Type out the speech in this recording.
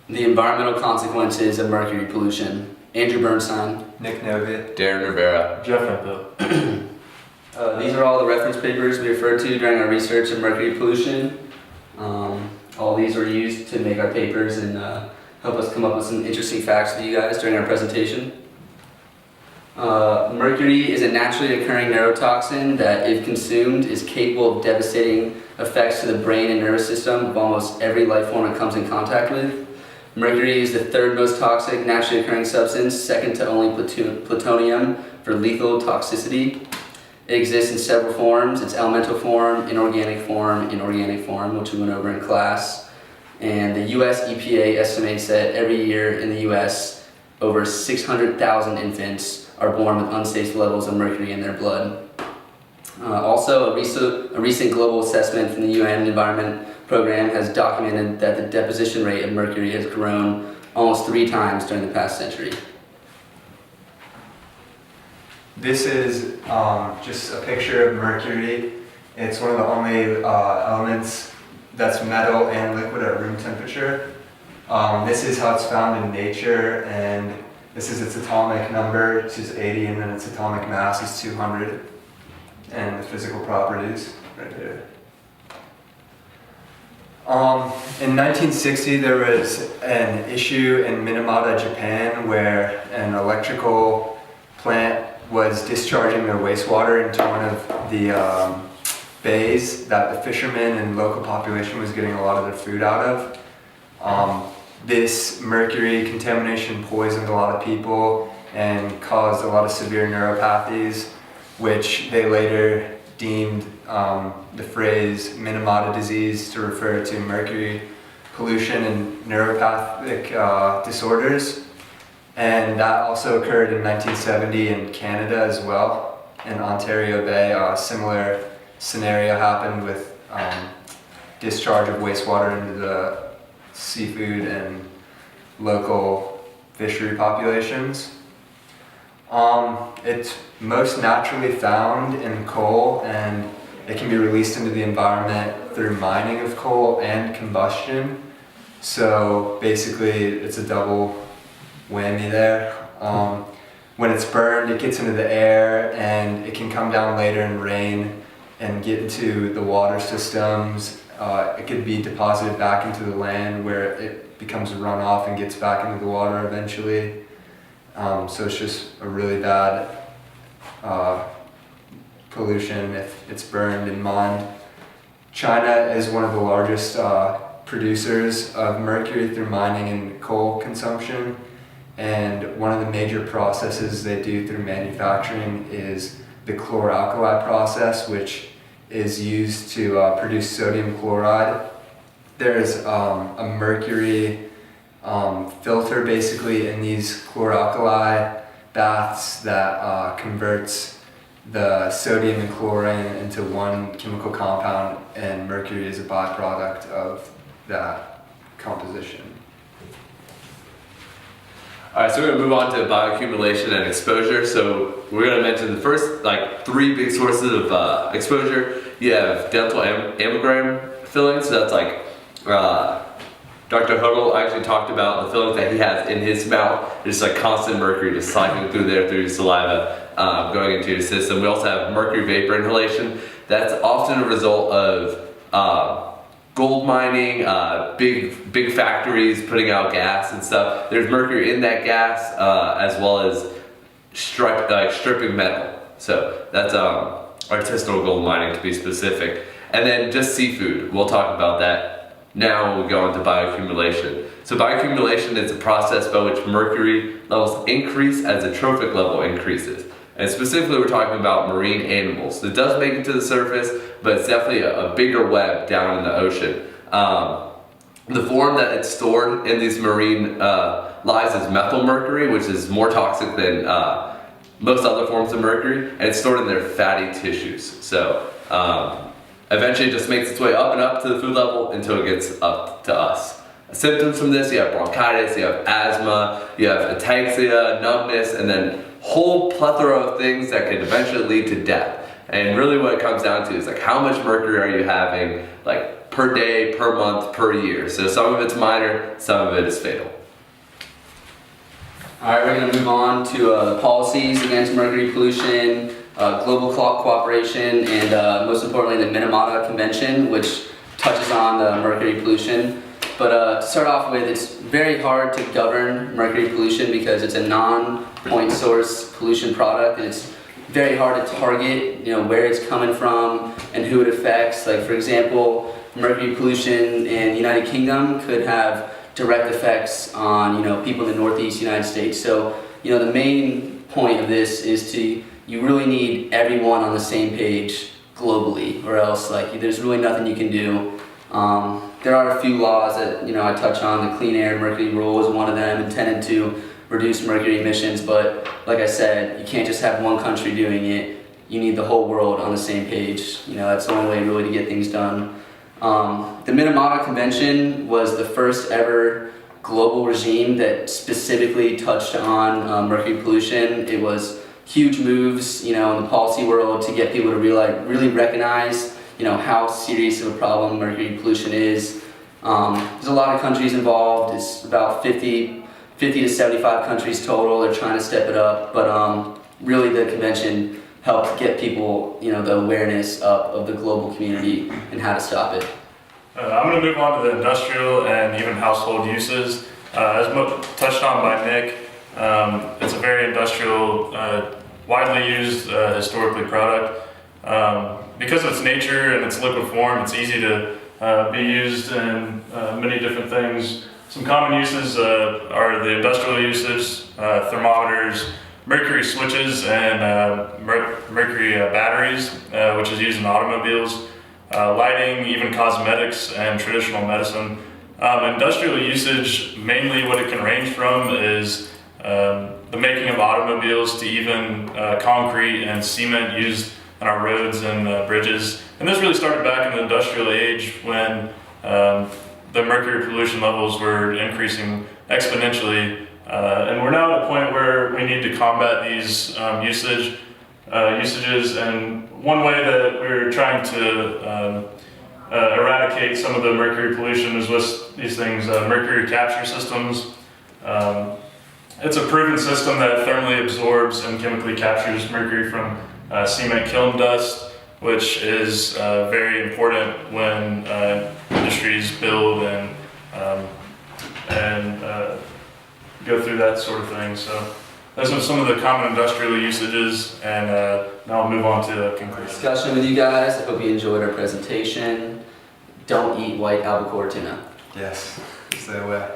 The environmental consequences of mercury pollution. Andrew Bernstein. Nick Novi. Darren Rivera. Jeff Hemphill. These are all the reference papers we referred to during our research of mercury pollution. All these were used to make our papers and help us come up with some interesting facts for you guys during our presentation. Mercury is a naturally occurring neurotoxin that, if consumed, is capable of devastating effects to the brain and nervous system of almost every life form it comes in contact with. Mercury is the third most toxic naturally occurring substance, second to only plutonium for lethal toxicity. It exists in several forms. It's elemental form, inorganic form, which we went over in class. And the US EPA estimates that every year in the US, over 600,000 infants are born with unsafe levels of mercury in their blood. Also, a recent global assessment from the UN Environment Program has documented that the deposition rate of mercury has grown almost 3 times during the past century. This is just a picture of mercury. It's one of the only elements that's metal and liquid at room temperature. This is how it's found in nature, and this is its atomic number, which is 80, and then its atomic mass is 200, and the physical properties right here. In 1960, there was an issue in Minamata, Japan, where an electrical plant was discharging their wastewater into one of the bays that the fishermen and local population was getting a lot of their food out of. This mercury contamination poisoned a lot of people and caused a lot of severe neuropathies, which they later deemed the phrase Minamata disease to refer to mercury pollution and neuropathic disorders. And that also occurred in 1970 in Canada as well. In Ontario Bay, a similar scenario happened with discharge of wastewater into the seafood and local fishery populations. It's most naturally found in coal, and it can be released into the environment through mining of coal and combustion. So basically it's a double whammy there. When it's burned, it gets into the air, and it can come down later in rain and get into the water systems. It could be deposited back into the land where it becomes a runoff and gets back into the water eventually. So it's just a really bad pollution if it's burned and mined. China is one of the largest producers of mercury through mining and coal consumption. And one of the major processes they do through manufacturing is the chloralkali process, which is used to produce sodium chloride. There's a mercury filter basically in these chloralkali baths that converts the sodium and chlorine into one chemical compound, and mercury is a byproduct of that composition. Alright, so we're going to move on to bioaccumulation and exposure. So we're going to mention the first 3 big sources of exposure. You have dental amalgam fillings, so that's like Dr. Hugel actually talked about the fillings that he has in his mouth. There's like constant mercury just cycling through there through your saliva, going into your system. We also have mercury vapor inhalation. That's often a result of gold mining, big factories putting out gas and stuff. There's mercury in that gas, as well as stripping metal. So that's artisanal gold mining, to be specific. And then just seafood. We'll talk about that now when we go into bioaccumulation. So bioaccumulation is a process by which mercury levels increase as the trophic level increases. And specifically, we're talking about marine animals. It does make it to the surface, but it's definitely a bigger web down in the ocean. The form that it's stored in these marine lives is methylmercury, which is more toxic than most other forms of mercury, and it's stored in their fatty tissues. So eventually it just makes its way up and up to the food level until it gets up to us. Symptoms from this, you have bronchitis, you have asthma, you have ataxia, numbness, and then whole plethora of things that could eventually lead to death. And really what it comes down to is how much mercury are you having per day, per month, per year. So some of it's minor, some of it is fatal. All right, we're going to move on to the policies against mercury pollution, global cooperation, and most importantly, the Minamata Convention, which touches on mercury pollution. But to start off with, it's very hard to govern mercury pollution because it's a non-point source pollution product, and it's very hard to target, where it's coming from and who it affects. Like, for example, mercury pollution in the United Kingdom could have direct effects on, people in the Northeast United States. So, the main point of this is you really need everyone on the same page globally, or else, there's really nothing you can do. There are a few laws that, I touch on. The Clean Air Mercury Rule is one of them, intended to reduce mercury emissions, but like I said, you can't just have one country doing it. You need the whole world on the same page. That's the only way really to get things done. The Minamata Convention was the first ever global regime that specifically touched on mercury pollution. It was huge moves, in the policy world to get people to really recognize, how serious of a problem mercury pollution is. There's a lot of countries involved. It's about 50 to 75 countries total. They're trying to step it up, but really the convention helped get people, the awareness up of the global community and how to stop it. I'm going to move on to the industrial and even household uses. As touched on by Nick, it's a very industrial, widely used historically product. Because of its nature and its liquid form, it's easy to be used in many different things. Some common uses are the industrial usage, thermometers, mercury switches, and mercury batteries, which is used in automobiles, lighting, even cosmetics, and traditional medicine. Industrial usage, mainly what it can range from is the making of automobiles to even concrete and cement used on our roads and bridges. And this really started back in the industrial age when the mercury pollution levels were increasing exponentially. And we're now at a point where we need to combat these usages. And one way that we're trying to eradicate some of the mercury pollution is with these things, mercury capture systems. It's a proven system that thermally absorbs and chemically captures mercury from cement kiln dust, which is very important when industries build and go through that sort of thing. So those are some of the common industrial usages, and now I'll move on to conclusion. Discussion with you guys. I hope you enjoyed our presentation. Don't eat white albacore tuna. Yes, stay away.